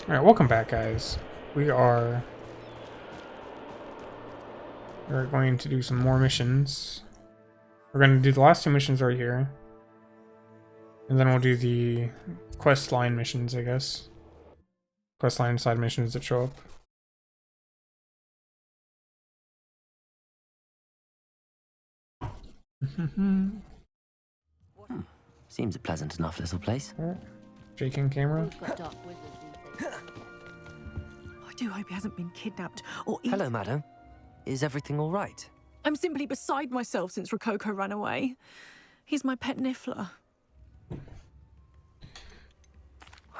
Alright, welcome back, guys. We're going to do some more missions. We're going to do the last two missions right here. And then we'll do the quest line missions, I guess. Quest line side missions that show up. Seems a pleasant enough little place. Shaking camera. I do hope he hasn't been kidnapped or eaten. Hello, madam. Is everything all right? I'm simply beside myself since Rococo ran away. He's my pet Niffler.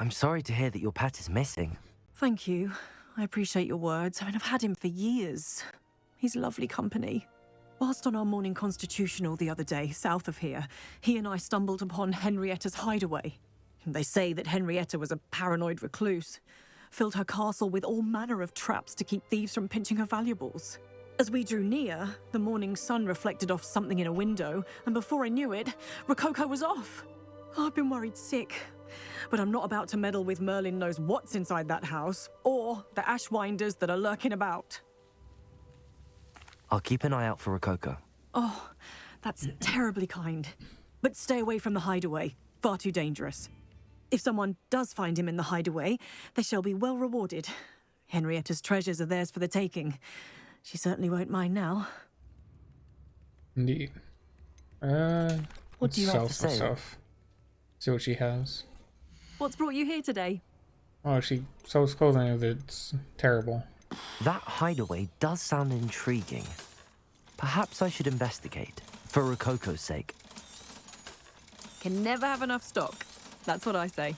I'm sorry to hear that your pet is missing. Thank you. I appreciate your words. I mean, I've had him for years. He's lovely company. Whilst on our morning constitutional the other day, south of here, he and I stumbled upon Henrietta's hideaway. They say that Henrietta was a paranoid recluse, filled her castle with all manner of traps to keep thieves from pinching her valuables. As we drew near, the morning sun reflected off something in a window, and before I knew it, Rococo was off. I've been worried sick, but I'm not about to meddle with Merlin knows what's inside that house, or the Ashwinders that are lurking about. I'll keep an eye out for Rococo. Oh, that's terribly kind. But stay away from the hideaway. Far too dangerous. If someone does find him in the hideaway, they shall be well rewarded. Henrietta's treasures are theirs for the taking. She certainly won't mind now. Indeed. What do you have to say? Stuff. See what she has. What's brought you here today? Oh, she sells clothing that's terrible. That hideaway does sound intriguing. Perhaps I should investigate, for Rococo's sake. Can never have enough stock. That's what I say.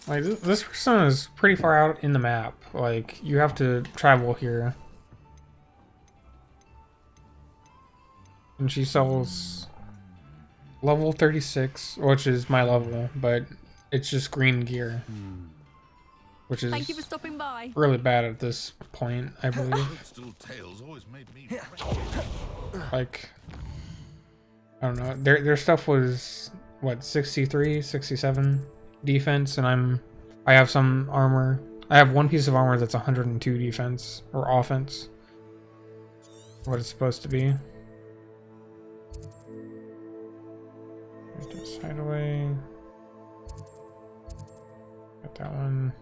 Like, this person is pretty far out in the map. Like, you have to travel here. And she sells level 36, which is my level, but it's just green gear. Which is Thank you for stopping by. really bad at this point, I believe. Like, I don't know. Their stuff was, what, 63, 67 defense, and I have some armor. I have one piece of armor that's 102 defense, or offense. What it's supposed to be. There's this hideaway. Got that one.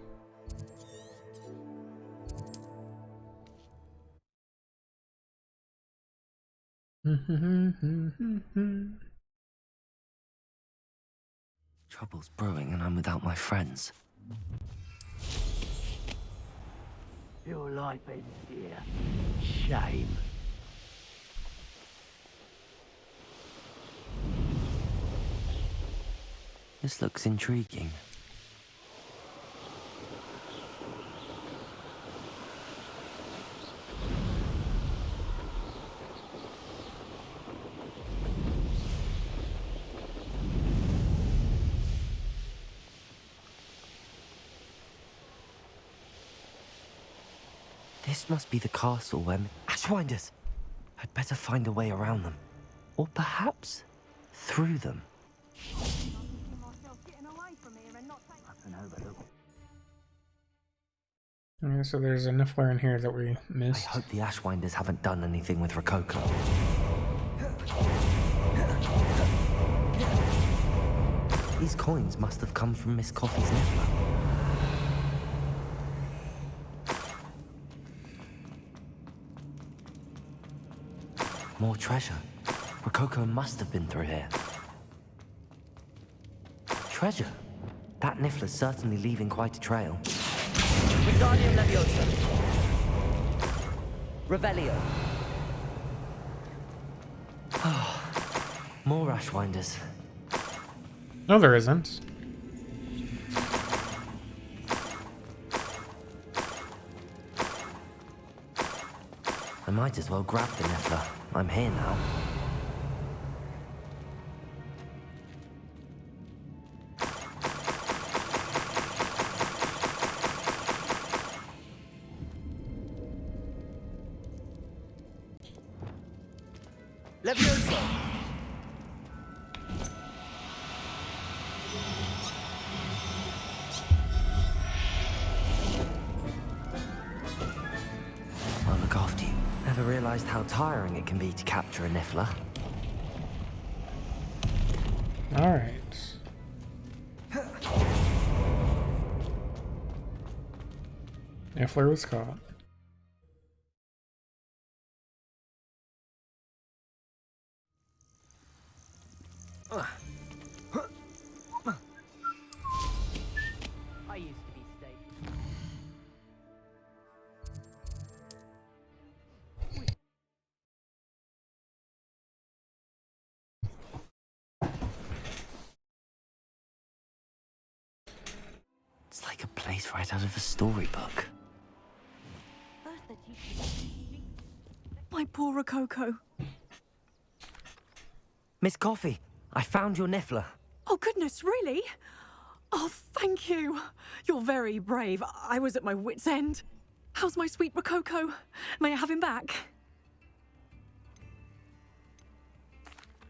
Trouble's brewing and I'm without my friends. Your life ends here. Shame. This looks intriguing. This must be the castle where... Ashwinders! I'd better find a way around them. Or perhaps through them. Okay, so there's a Niffler in here that we I missed. hope the Ashwinders haven't done anything with Rococo. These coins must have come from Miss Coffee's Niffler. More treasure. Rococo must have been through here. Treasure? That Niffler's certainly leaving quite a trail. Wingardium Leviosa. Revelio. More Ashwinders. No, there isn't. I might as well grab the Niffler. I'm here now. Leviosa. Never realized how tiring it can be to capture a Niffler. Alright. Niffler was caught. I used to be stationed. It's like a place right out of a storybook. My poor Rococo. Miss Coffee, I found your Niffler. Oh, goodness, really? Oh, thank you. You're very brave. I was at my wit's end. How's my sweet Rococo? May I have him back?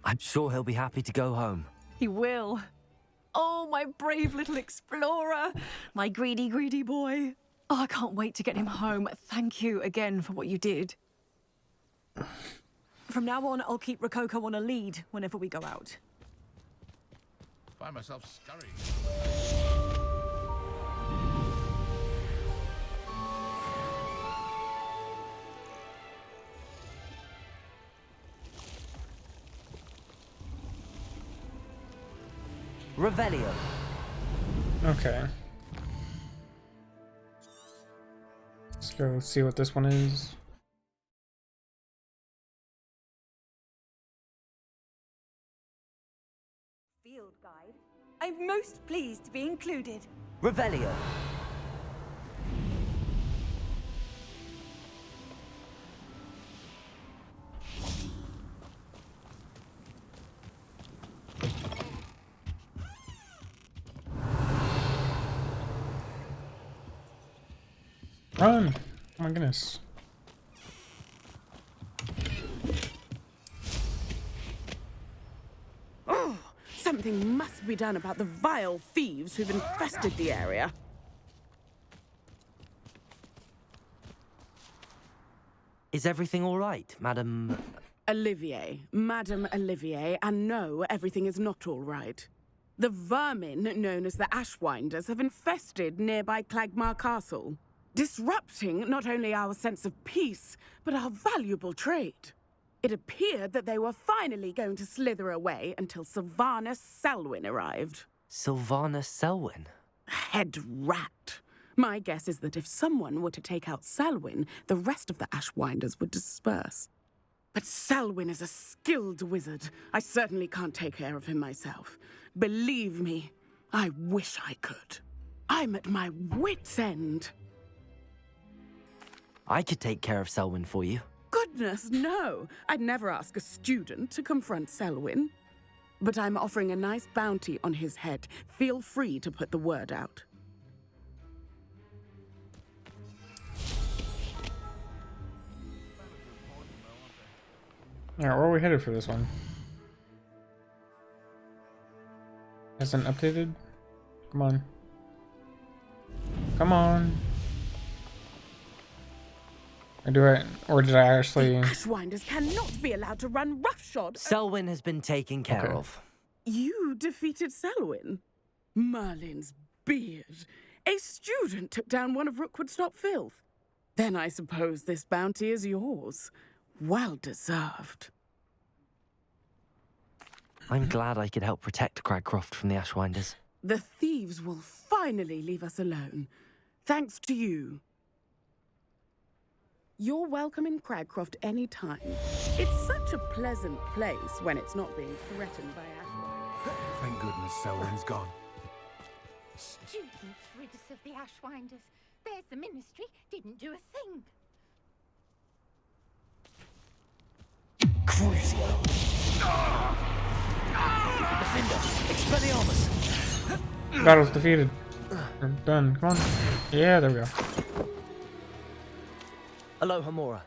I'm sure he'll be happy to go home. He will. Oh, my brave little explorer. My greedy, greedy boy. Oh, I can't wait to get him home. Thank you again for what you did. From now on, I'll keep Rococo on a lead whenever we go out. Find myself scurrying. Revelio. Okay. Let's go see what this one is. Field guide. I'm most pleased to be included. Revelio. Run! Oh my goodness. Oh, something must be done about the vile thieves who've infested the area. Is everything all right, Madam? Olivier, Madame Olivier, and no, everything is not all right. The vermin known as the Ashwinders have infested nearby Clagmar Castle, disrupting not only our sense of peace, but our valuable trade. It appeared that they were finally going to slither away until Sylvanus Selwyn arrived. Sylvanus Selwyn? Head rat. My guess is that if someone were to take out Selwyn, the rest of the Ashwinders would disperse. But Selwyn is a skilled wizard. I certainly can't take care of him myself. Believe me, I wish I could. I'm at my wit's end. I could take care of Selwyn for you. Goodness, no. I'd never ask a student to confront Selwyn. But I'm offering a nice bounty on his head. Feel free to put the word out. Alright, where are we headed for this one? Hasn't updated? Come on. Come on. Or did I actually... Ashwinders cannot be allowed to run roughshod. Selwyn has been taken care of. You defeated Selwyn? Merlin's beard. A student took down one of Rookwood's top filth. Then I suppose this bounty is yours. Well deserved. I'm glad I could help protect Cragcroft from the Ashwinders. The thieves will finally leave us alone. Thanks to you. You're welcome in Cragcroft any time. It's such a pleasant place when it's not being threatened by Ashwinders. Thank goodness Selwyn's gone. Students rid us of the Ashwinders. There's the ministry, didn't do a thing. Crucio! Defender! Expelliarmus! Battle's defeated. We're done. Come on. Yeah, there we go. Aloha Mora.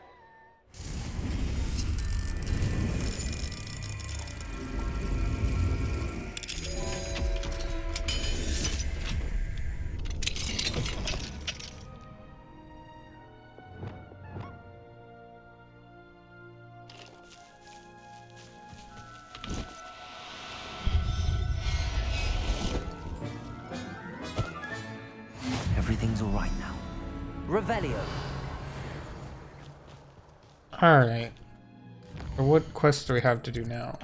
everything's all right now. Revelio. Alright. So what quests do we have to do now?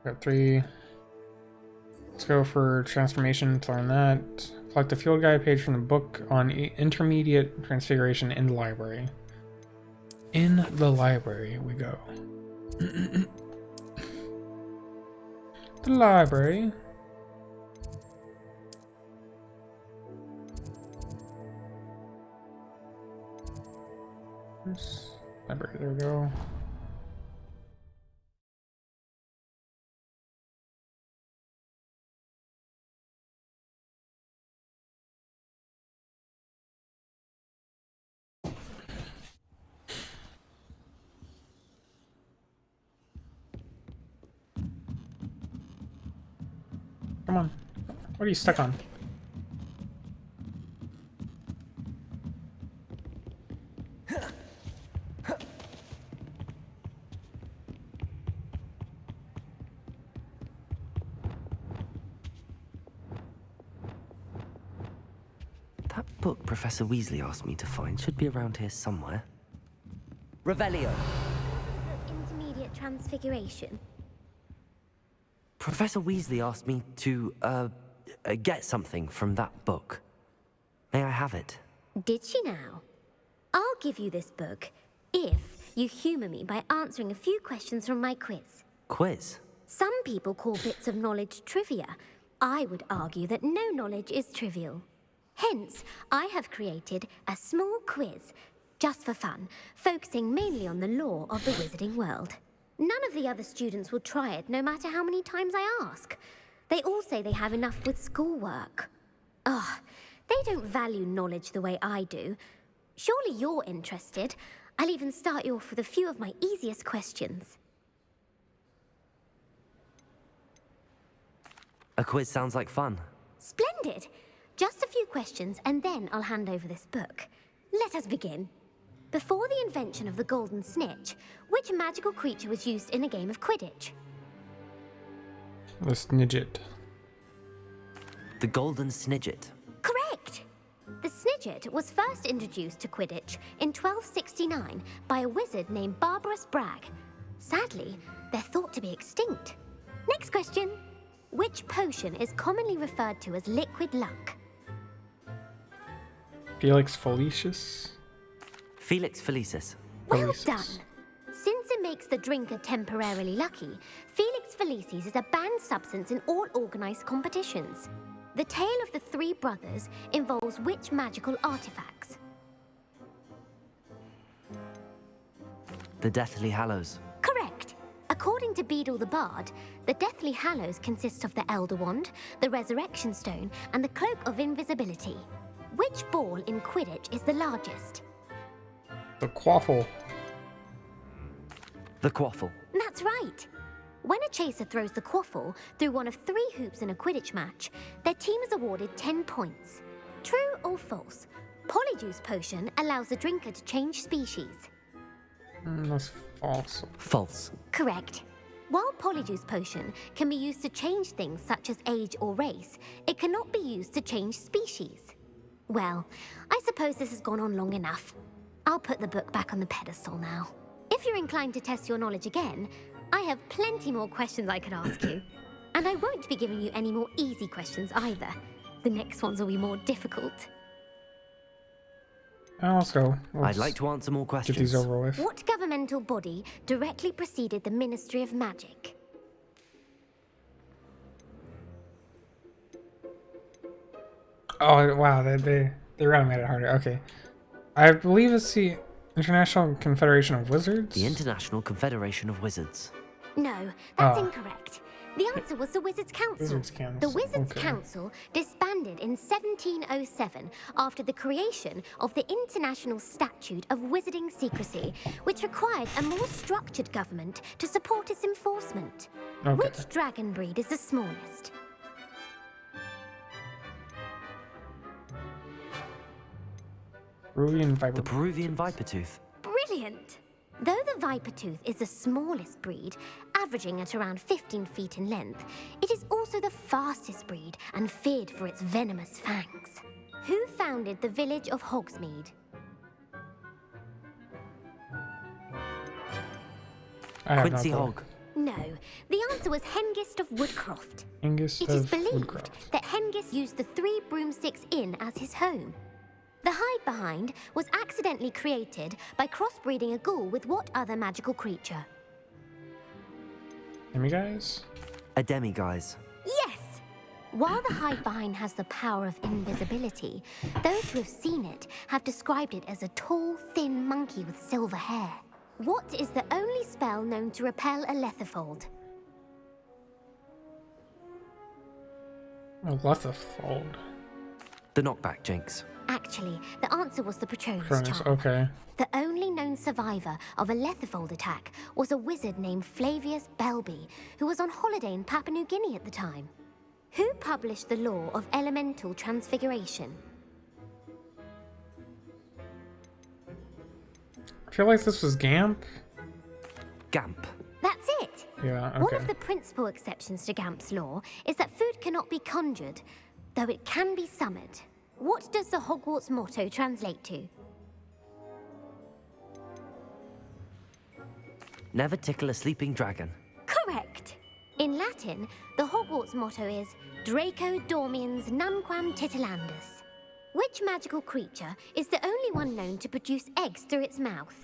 We have 3. Let's go for transformation to learn that. Collect the field guide page from the book on intermediate transfiguration in the library. In the library we go. The library. Library, there we go. Come on. What are you stuck on? That book Professor Weasley asked me to find should be around here somewhere. Revelio. Intermediate transfiguration. Professor Weasley asked me to, get something from that book. May I have it? Did she now? I'll give you this book if you humour me by answering a few questions from my quiz. Quiz? Some people call bits of knowledge trivia. I would argue that no knowledge is trivial. Hence, I have created a small quiz, just for fun, focusing mainly on the lore of the wizarding world. None of the other students will try it, no matter how many times I ask. They all say they have enough with schoolwork. Ugh, they don't value knowledge the way I do. Surely you're interested. I'll even start you off with a few of my easiest questions. A quiz sounds like fun. Splendid! Just a few questions, and then I'll hand over this book. Let us begin. Before the invention of the golden snitch, which magical creature was used in a game of Quidditch? The Snidget. The Golden Snidget. Correct! The Snidget was first introduced to Quidditch in 1269 by a wizard named Barbarous Bragg. Sadly, they're thought to be extinct. Next question. Which potion is commonly referred to as liquid luck? Felix Felicis. Felix Felicis. Well Felicis. done. Since it makes the drinker temporarily lucky, Felix Felicis is a banned substance in all organized competitions. The tale of the 3 brothers involves which magical artifacts? The Deathly Hallows. Correct. According to Beedle the Bard, the Deathly Hallows consists of the Elder Wand, the Resurrection Stone, and the Cloak of Invisibility. Which ball in Quidditch is the largest? The Quaffle. The Quaffle. That's right. When a chaser throws the quaffle through one of 3 hoops in a Quidditch match, their team is awarded 10 points. True or false? Polyjuice Potion allows the drinker to change species. That's false. False. Correct. While Polyjuice Potion can be used to change things such as age or race, it cannot be used to change species. Well, I suppose this has gone on long enough. I'll put the book back on the pedestal now. If you're inclined to test your knowledge again, I have plenty more questions I could ask you. And I won't be giving you any more easy questions either. The next ones will be more difficult. Let's go. I'd like to answer more questions. Get these over with. What governmental body directly preceded the Ministry of Magic? Oh wow, they really made it harder. Okay, I believe it's the International Confederation of Wizards. The International Confederation of Wizards. No, that's incorrect. The answer was the Wizards' Council. Wizards' Council, The Wizards' okay. Council disbanded in 1707 after the creation of the International Statute of Wizarding Secrecy, which required a more structured government to support its enforcement. Okay. Which dragon breed is the smallest? Peruvian Viper. The Peruvian Vipertooth. Brilliant! Though the Vipertooth is the smallest breed, averaging at around 15 feet in length, it is also the fastest breed and feared for its venomous fangs. Who founded the village of Hogsmeade? I have Quincy no clue. Hogg. No, the answer was Hengist of Woodcroft. Hengist It is of believed Woodcroft. that Hengist used the 3 Broomsticks Inn as his home. The hide behind was accidentally created by crossbreeding a ghoul with what other magical creature? Demi guys? A demiguise. Yes! While the hide behind has the power of invisibility, those who have seen it have described it as a tall, thin monkey with silver hair. What is the only spell known to repel a letherfold? A Letherfold. The knockback jinx. Actually, the answer was the Patronus Cronus, charm. okay. The only known survivor of a letherfold attack was a wizard named Flavius Belby, who was on holiday in Papua New Guinea at the time. Who published the law of elemental transfiguration? I feel like this was Gamp. Gamp. That's it! Yeah, okay. One of the principal exceptions to Gamp's law is that food cannot be conjured, though it can be summoned. What does the Hogwarts motto translate to? Never tickle a sleeping dragon. Correct! In Latin, the Hogwarts motto is Draco Dormiens Nunquam Titilandus. Which magical creature is the only one known to produce eggs through its mouth?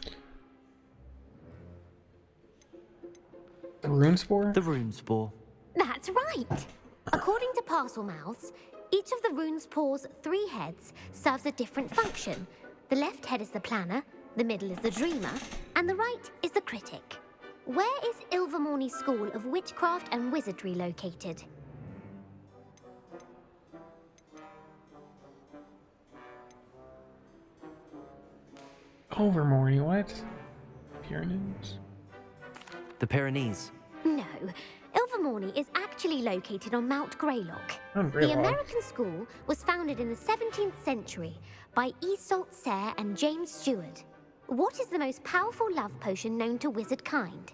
The Runespore? The Runespore. That's right! According to Parselmouths, each of the Runespor's 3 heads serves a different function. The left head is the planner, the middle is the dreamer, and the right is the critic. Where is Ilvermorny School of Witchcraft and Wizardry located? Overmorning, what? Pyrenees? The Pyrenees. No, Ilvermorny is actually located on Mount Greylock. Oh, The Greylock. American school was founded in the 17th century by Iseult Sayre and James Stewart. What is the most powerful love potion known to wizard kind?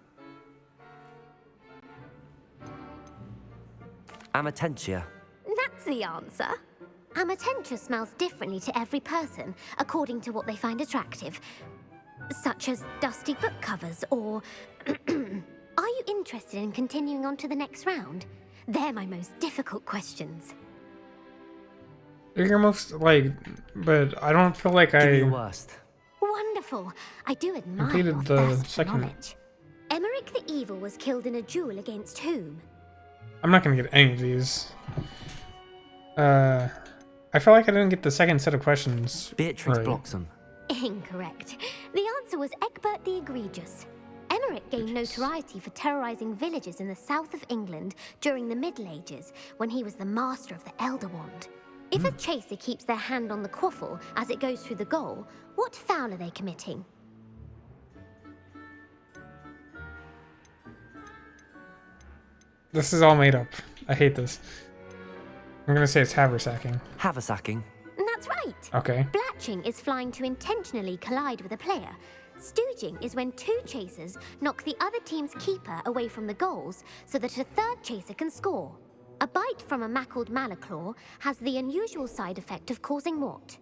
Amatentia. That's the answer. Amatentia smells differently to every person, according to what they find attractive, such as dusty book covers or... Are you interested in continuing on to the next round? They're my most difficult questions. You're most, like, but I don't feel like Give me I your worst. Wonderful. I do admire completed your the thirst for second. knowledge. Emmerich the Evil was killed in a duel against whom? I'm not gonna get any of these. I feel like I didn't get the second set of questions. Beatrix right. Bloxham. Incorrect. The answer was Egbert the Egregious. Emmerich gained notoriety for terrorizing villages in the south of England during the Middle Ages, when he was the master of the Elder Wand. If a chaser keeps their hand on the quaffle as it goes through the goal, what foul are they committing? This is all made up. I hate this. I'm gonna say it's haversacking. Haversacking. That's right. Okay. Blatching is flying to intentionally collide with a player. Stooging is when 2 chasers knock the other team's keeper away from the goals so that a 3rd chaser can score. A bite from a mackled malaclaw has the unusual side effect of causing what?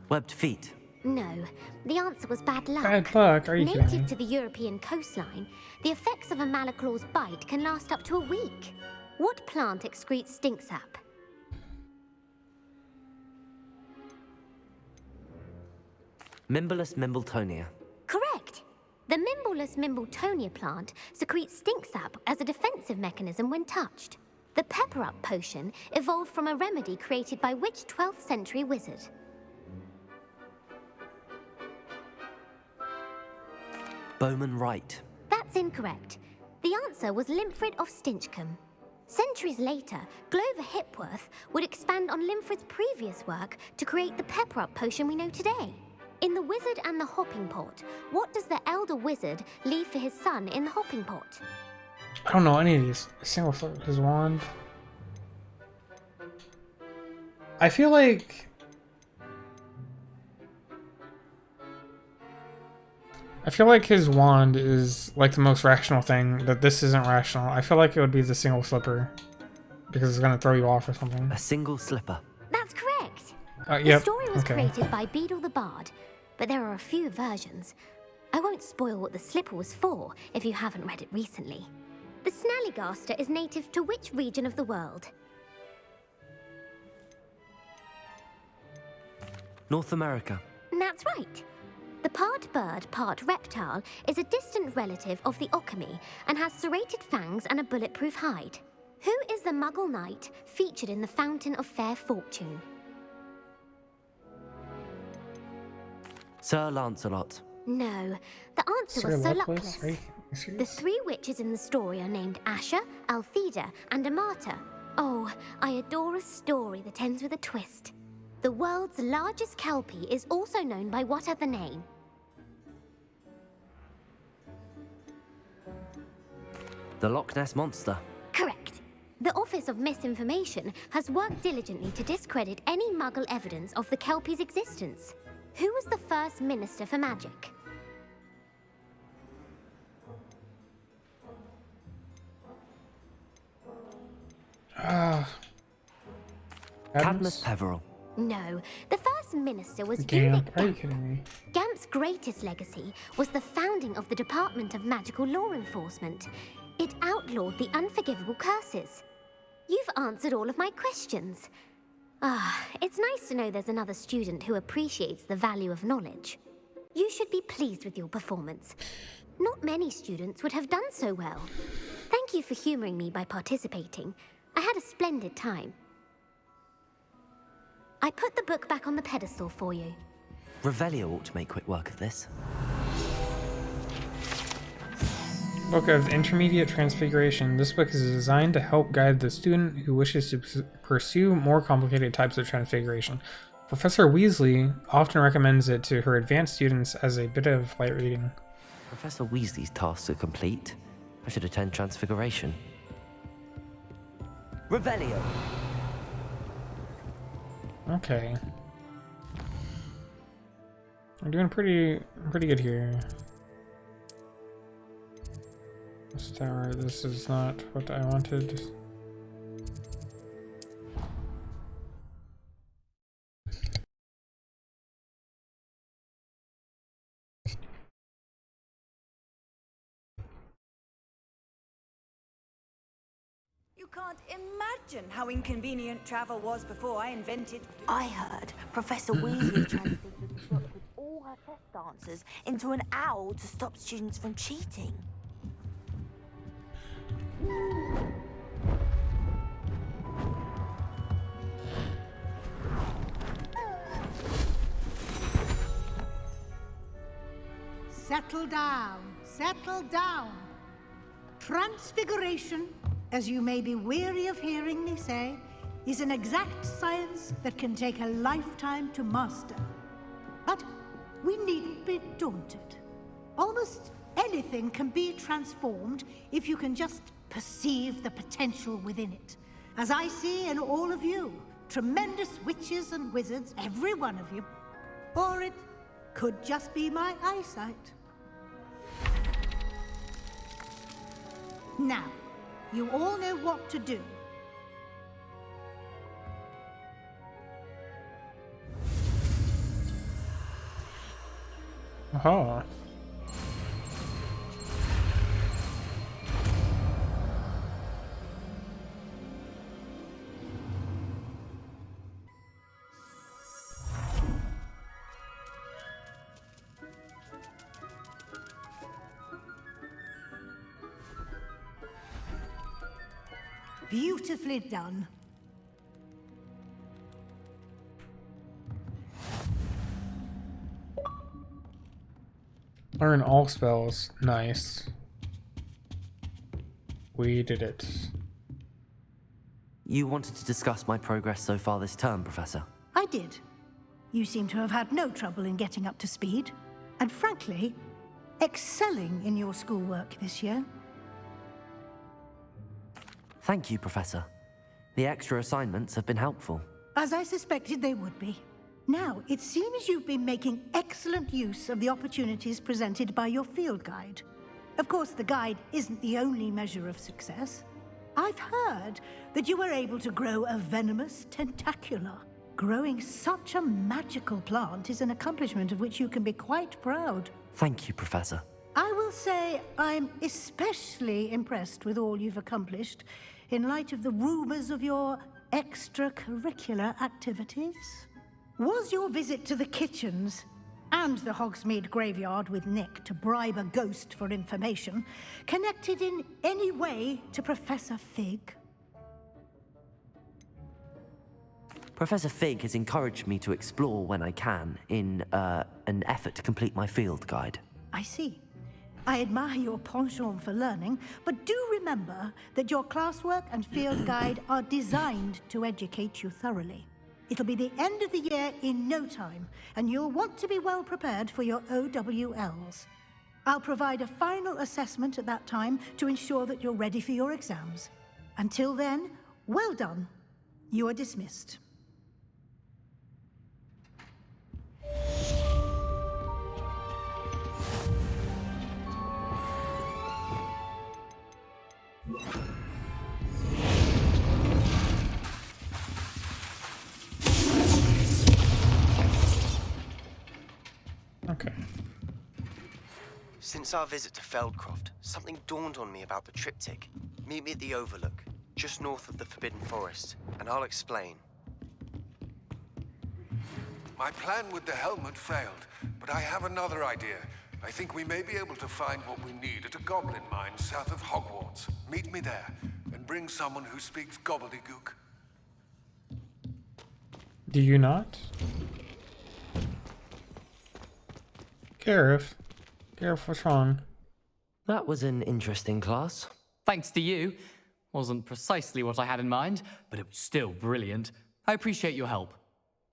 Webbed feet. No, the answer was bad luck. Bad luck? Are you kidding Native me? to the European coastline, the effects of a malaclaw's bite can last up to a week. What plant excretes stink sap? Mimbolus Mimbletonia. Correct. The Mimbolus Mimbletonia plant secretes stink sap as a defensive mechanism when touched. The Pepper Up potion evolved from a remedy created by which 12th century wizard? Bowman Wright. That's incorrect. The answer was Limfrid of Stinchcombe. Centuries later, Glover Hipworth would expand on Limfrid's previous work to create the Pepper Up potion we know today. In The Wizard and the Hopping Pot, what does the elder wizard leave for his son in the hopping pot? I don't know any of these. Single foot, his wand. I feel like I feel like his wand is like the most rational thing, that this isn't rational. I feel like it would be the single slipper because it's gonna throw you off or something. A single slipper. That's correct. Yep. The story was Okay. created by Beedle the Bard, but there are a few versions. I won't spoil what the slipper was for if you haven't read it recently. The Snallygaster is native to which region of the world? North America. That's right. The part bird, part reptile is a distant relative of the Occamy and has serrated fangs and a bulletproof hide. Who is the Muggle knight featured in the Fountain of Fair Fortune? Sir Lancelot. No, the answer Sir was Sir Luckless? Luckless. Are you The serious? 3 witches in the story are named Asher, Altheda, and Amata. Oh, I adore a story that ends with a twist. The world's largest kelpie is also known by what other name? The Loch Ness Monster. Correct. The Office of Misinformation has worked diligently to discredit any Muggle evidence of the kelpie's existence. Who was the first Minister for Magic? Cadmus Peveril. No, the first minister was Damn, Ulrich are you Gamp. kidding me? Gamp's greatest legacy was the founding of the Department of Magical Law Enforcement. It outlawed the unforgivable curses. You've answered all of my questions. Ah, it's nice to know there's another student who appreciates the value of knowledge. You should be pleased with your performance. Not many students would have done so well. Thank you for humoring me by participating. I had a splendid time. I put the book back on the pedestal for you. Revelio ought to make quick work of this. Book of Intermediate Transfiguration. This book is designed to help guide the student who wishes to pursue more complicated types of transfiguration. Professor Weasley often recommends it to her advanced students as a bit of light reading. Professor Weasley's tasks are complete. I should attend Transfiguration. Revelio. Okay. I'm doing pretty good here. This tower, this is not what I wanted. You can't imagine how inconvenient travel was before I invented... I heard Professor Weasley transfigured the book with all her test answers into an owl to stop students from cheating. Settle down, settle down. Transfiguration, as you may be weary of hearing me say, is an exact science that can take a lifetime to master. But we needn't be daunted. Almost anything can be transformed if you can just perceive the potential within it. As I see in all of you, tremendous witches and wizards, every one of you. Or it could just be my eyesight. Now, you all know what to do. Aha. Beautifully done. Learn all spells. Nice. We did it. You wanted to discuss my progress so far this term, Professor? I did. You seem to have had no trouble in getting up to speed, and frankly, excelling in your schoolwork this year. Thank you, Professor. The extra assignments have been helpful. As I suspected they would be. Now, it seems you've been making excellent use of the opportunities presented by your field guide. Of course, the guide isn't the only measure of success. I've heard that you were able to grow a venomous tentacula. Growing such a magical plant is an accomplishment of which you can be quite proud. Thank you, Professor. I will say I'm especially impressed with all you've accomplished in light of the rumors of your extracurricular activities. Was your visit to the kitchens and the Hogsmeade graveyard with Nick to bribe a ghost for information connected in any way to Professor Fig? Professor Fig has encouraged me to explore when I can in an effort to complete my field guide. I see. I admire your penchant for learning, but do remember that your classwork and field guide are designed to educate you thoroughly. It'll be the end of the year in no time, and you'll want to be well prepared for your OWLs. I'll provide a final assessment at that time to ensure that you're ready for your exams. Until then, well done. You are dismissed. Okay. Since our visit to Feldcroft, something dawned on me about the triptych. Meet me at the Overlook, just north of the Forbidden Forest, and I'll explain. My plan with the helmet failed, but I have another idea. I think we may be able to find what we need at a goblin mine south of Hogwarts. Meet me there, and bring someone who speaks gobbledygook. Do you not? Gareth, what's wrong? That was an interesting class. Thanks to you. Wasn't precisely what I had in mind, but it was still brilliant. I appreciate your help.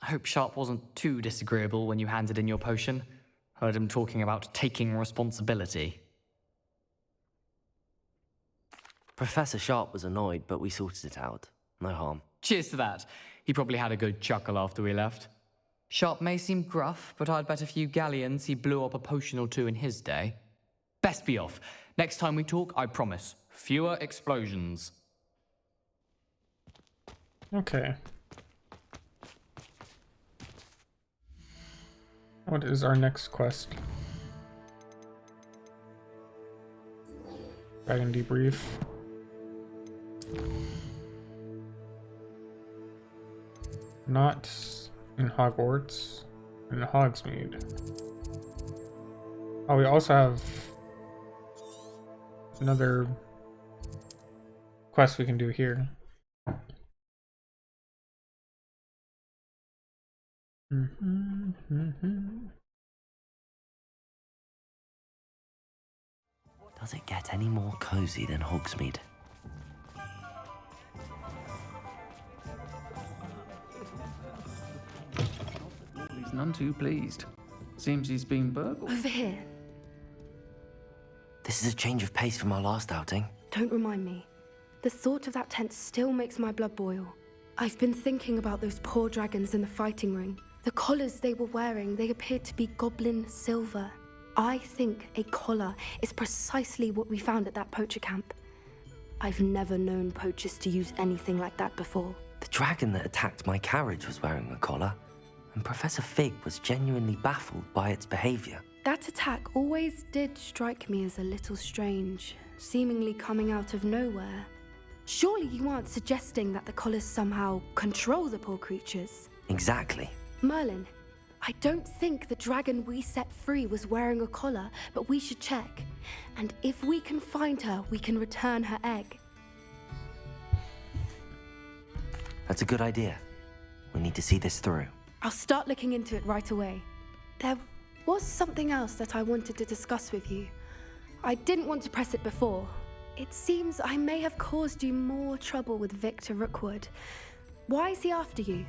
I hope Sharp wasn't too disagreeable when you handed in your potion. Heard him talking about taking responsibility. Professor Sharp was annoyed, but we sorted it out. No harm. Cheers to that. He probably had a good chuckle after we left. Sharp may seem gruff, but I'd bet a few galleons he blew up a potion or two in his day. Best be off. Next time we talk, I promise, fewer explosions. Okay. What is our next quest? Dragon debrief. Not in Hogwarts, in Hogsmeade. Oh, we also have another quest we can do here. Does it get any more cozy than Hogsmeade? He's none too pleased. Seems he's been burgled. Over here. This is a change of pace from our last outing. Don't remind me. The thought of that tent still makes my blood boil. I've been thinking about those poor dragons in the fighting ring. The collars they were wearing, they appeared to be goblin silver. I think a collar is precisely what we found at that poacher camp. I've never known poachers to use anything like that before. The dragon that attacked my carriage was wearing a collar, and Professor Fig was genuinely baffled by its behavior. That attack always did strike me as a little strange, seemingly coming out of nowhere. Surely you aren't suggesting that the collars somehow control the poor creatures? Exactly. Merlin, I don't think the dragon we set free was wearing a collar, but we should check. And if we can find her, we can return her egg. That's a good idea. We need to see this through. I'll start looking into it right away. There was something else that I wanted to discuss with you. I didn't want to press it before. It seems I may have caused you more trouble with Victor Rookwood. Why is he after you?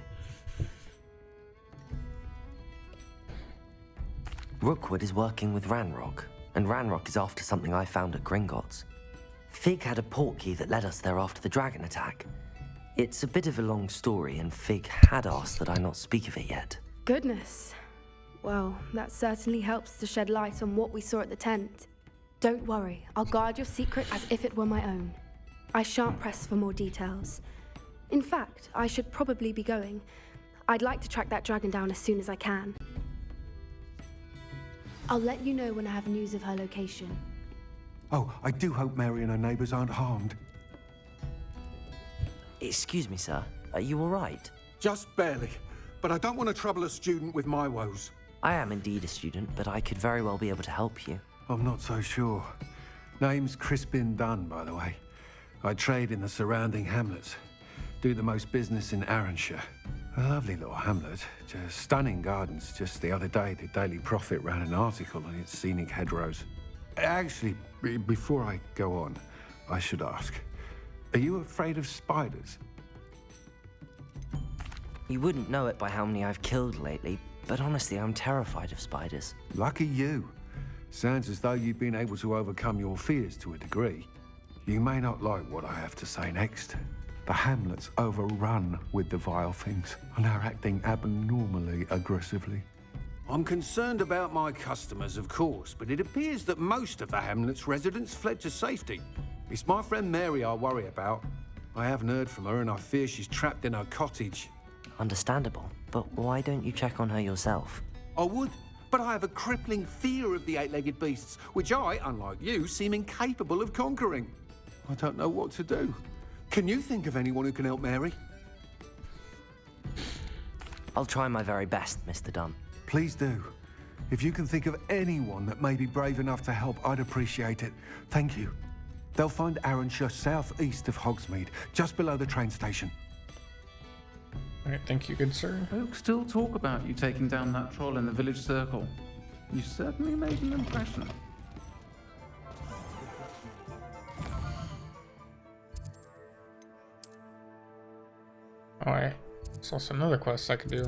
Rookwood is working with Ranrock, and Ranrock is after something I found at Gringotts. Fig had a portkey that led us there after the dragon attack. It's a bit of a long story, and Fig had asked that I not speak of it yet. Goodness. Well, that certainly helps to shed light on what we saw at the tent. Don't worry, I'll guard your secret as if it were my own. I shan't press for more details. In fact, I should probably be going. I'd like to track that dragon down as soon as I can. I'll let you know when I have news of her location. Oh, I do hope Mary and her neighbours aren't harmed. Excuse me, sir. Are you all right? Just barely. But I don't want to trouble a student with my woes. I am indeed a student, but I could very well be able to help you. I'm not so sure. Name's Crispin Dunn, by the way. I trade in the surrounding hamlets. Do the most business in Arranshire. A lovely little hamlet. Just stunning gardens. Just the other day, the Daily Prophet ran an article on its scenic hedgerows. Actually, before I go on, I should ask, are you afraid of spiders? You wouldn't know it by how many I've killed lately, but honestly, I'm terrified of spiders. Lucky you. Sounds as though you've been able to overcome your fears to a degree. You may not like what I have to say next. The hamlet's overrun with the vile things, and are acting abnormally aggressively. I'm concerned about my customers, of course, but it appears that most of the hamlet's residents fled to safety. It's my friend Mary I worry about. I haven't heard from her, and I fear she's trapped in her cottage. Understandable, but why don't you check on her yourself? I would, but I have a crippling fear of the eight-legged beasts, which I, unlike you, seem incapable of conquering. I don't know what to do. Can you think of anyone who can help Mary? I'll try my very best, Mr. Dunn. Please do. If you can think of anyone that may be brave enough to help, I'd appreciate it. Thank you. They'll find Arranshire southeast of Hogsmeade, just below the train station. All right, thank you, good sir. Folk still talk about you taking down that troll in the village circle. You certainly made an impression. Alright, there's also another quest I could do.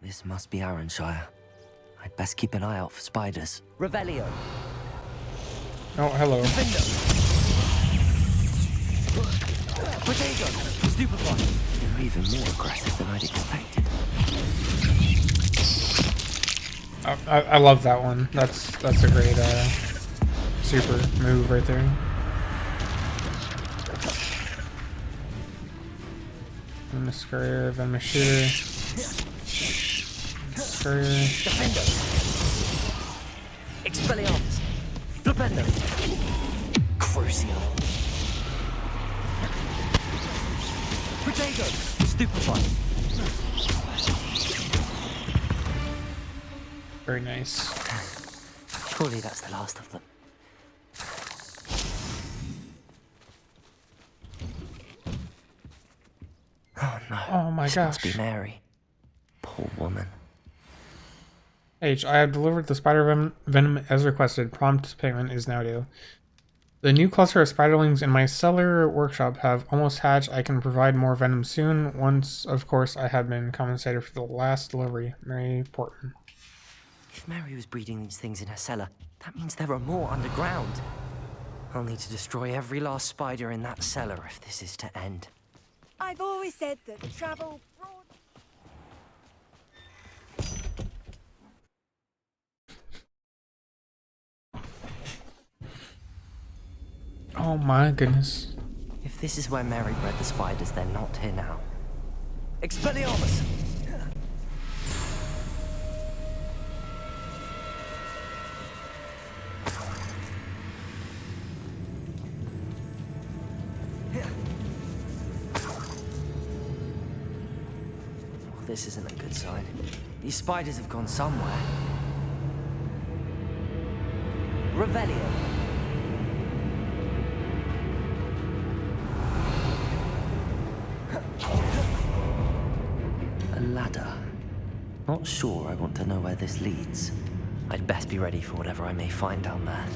This must be Arranshire. I'd best keep an eye out for spiders. Revelio. Oh, hello. Potato! Stupefy! You're even more aggressive than I'd expected. I love that one. That's a great super move right there. Venomous Scurrier, Venomous Shooter. Scurrier. Expelliarmus! Flipendo! Crucio! Potato! Stupefy! Very nice. Surely that's the last of them. Oh no. Oh my This gosh. must be Mary. Poor woman. H, I have delivered the spider venom as requested. Prompt payment is now due. The new cluster of spiderlings in my cellar workshop have almost hatched. I can provide more venom soon. Once, of course, I have been compensated for the last delivery. Mary Portman. If Mary was breeding these things in her cellar, that means there are more underground. I'll need to destroy every last spider in that cellar if this is to end. I've always said that travel broad... Oh my goodness. If this is where Mary bred the spiders, they're not here now. Expelliarmus! Well, this isn't a good sign. These spiders have gone somewhere. Revelio. A ladder. Not sure I want to know where this leads. I'd best be ready for whatever I may find down there.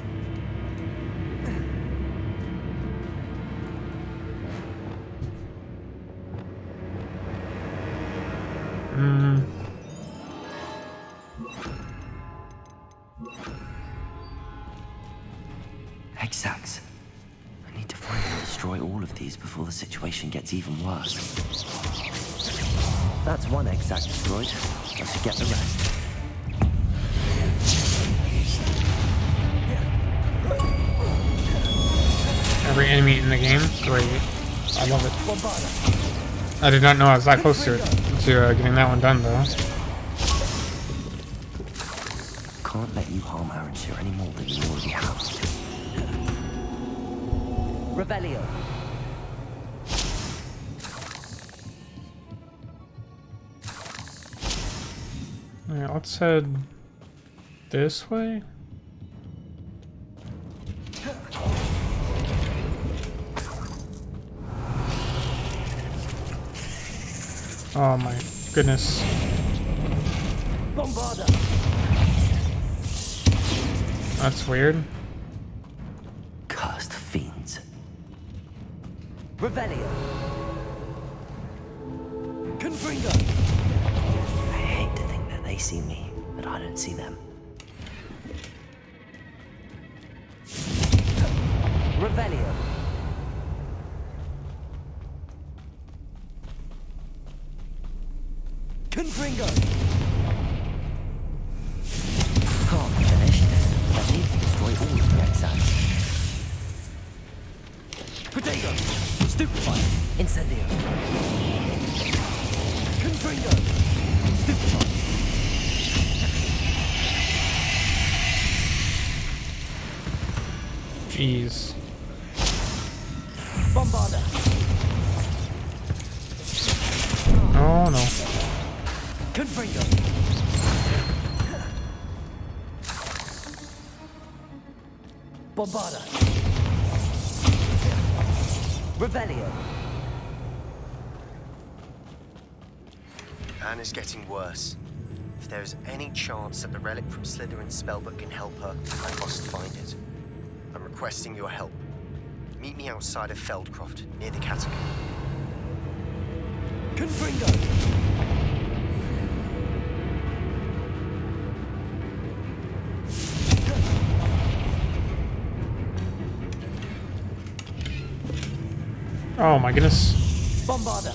before the situation gets even worse. That's one egg sac destroyed. I should get the rest. Every enemy in the game, great. I love it. I did not know I was that close to getting that one done, though. Can't let you harm Aranshire any more than you already have. Revelio. Alright, let's head this way. Oh my goodness. Bombarda. That's weird. Cursed fiends. Revelio. Confringo. I hate to think that they see me, but I don't see them. Revelio. Confringo. Can't be finished. I need to destroy all of the exams. Potato. Stupefy. Incendio. Confringo. Stupefy. Jeez. Bombarda. Oh no. Confringo. Bombarda. Revelio. Anna's getting worse. If there is any chance that the relic from Slytherin's spellbook can help her, I must find it. I'm requesting your help. Meet me outside of Feldcroft, near the catacomb. Confringo. Oh my goodness. Bombarda.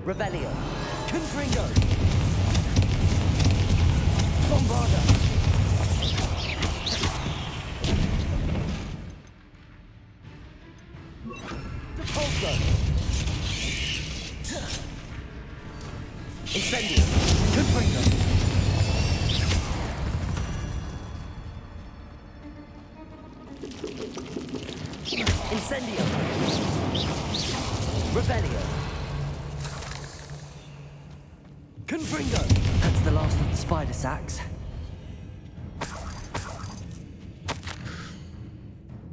Revelio. Confringo. Bombarda. Depulso. Incendio. Confringo. Incendio. Revelio. Confringo. That's the last of the spider sacks.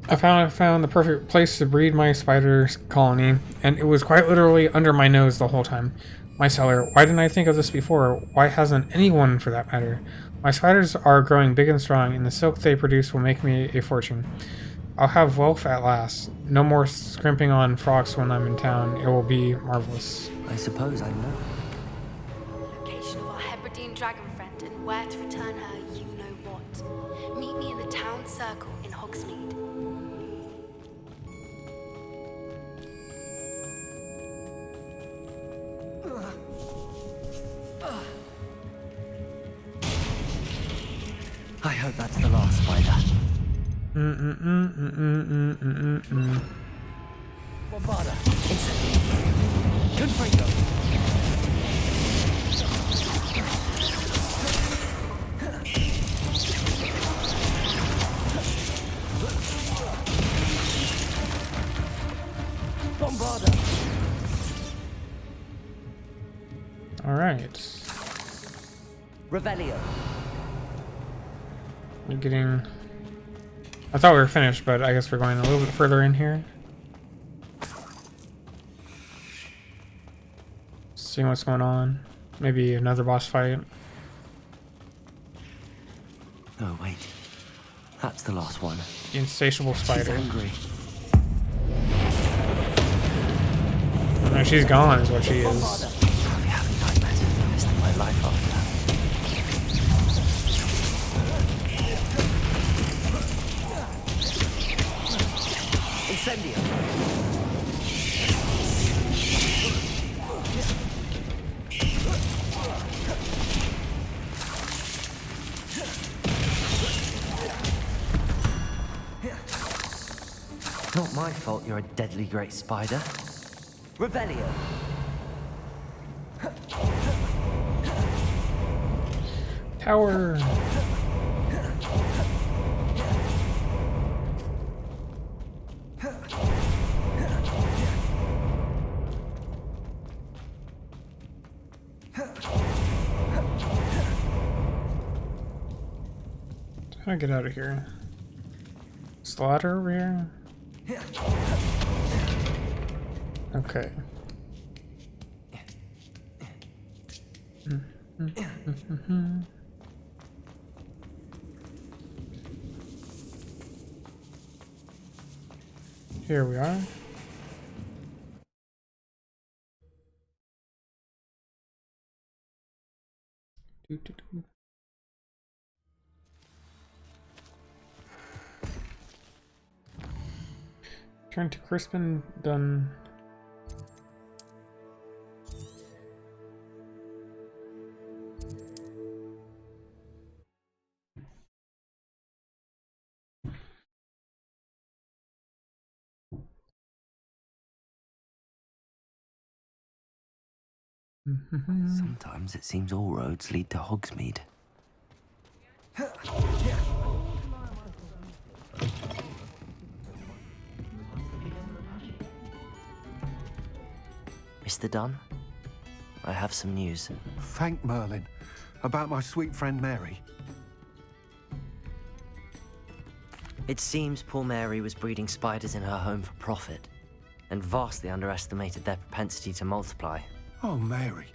I found the perfect place to breed my spider colony, and it was quite literally under my nose the whole time. My cellar. Why didn't I think of this before? Why hasn't anyone, for that matter? My spiders are growing big and strong, and the silk they produce will make me a fortune. I'll have wealth at last. No more scrimping on frocks when I'm in town. It will be marvelous. I suppose I know. Location of our Hebridean dragon friend and where to return her, you know what. Meet me in the town circle in Hogsmeade. I hope that's the last spider. Bombarda. Incendio. Confringo. Bombarda. All right. Revelio. We're getting... I thought we were finished, but I guess we're going a little bit further in here. Seeing what's going on. Maybe another boss fight. Oh, wait. That's the last one. The insatiable spider. She's angry. No, she's gone is what she is. I'll be having nightmares for the rest of my life. Incendio. Not my fault you're a deadly great spider. Revelio. Tower. How do I get out of here? Slaughter over here? Okay. Here we are. Turn to Crispin, done. Sometimes it seems all roads lead to Hogsmeade. Mr. Dunn, I have some news. Thank Merlin. About my sweet friend Mary. It seems poor Mary was breeding spiders in her home for profit, and vastly underestimated their propensity to multiply. Oh, Mary,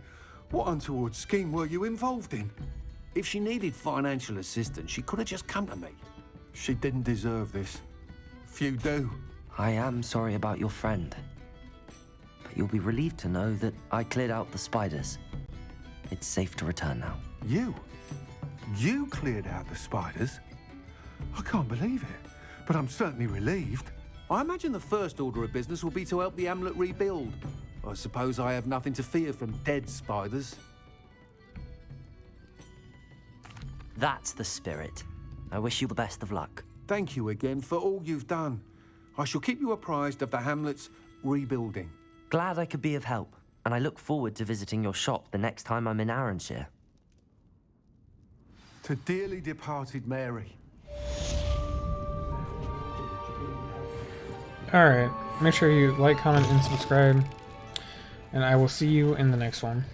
what untoward scheme were you involved in? If she needed financial assistance, she could have just come to me. She didn't deserve this. Few do. I am sorry about your friend, but you'll be relieved to know that I cleared out the spiders. It's safe to return now. You? You cleared out the spiders? I can't believe it, but I'm certainly relieved. I imagine the first order of business will be to help the amulet rebuild. I suppose I have nothing to fear from dead spiders. That's the spirit. I wish you the best of luck. Thank you again for all you've done. I shall keep you apprised of the hamlet's rebuilding. Glad I could be of help, and I look forward to visiting your shop the next time I'm in Arranshire. To dearly departed Mary. Alright, make sure you like, comment, and subscribe, and I will see you in the next one.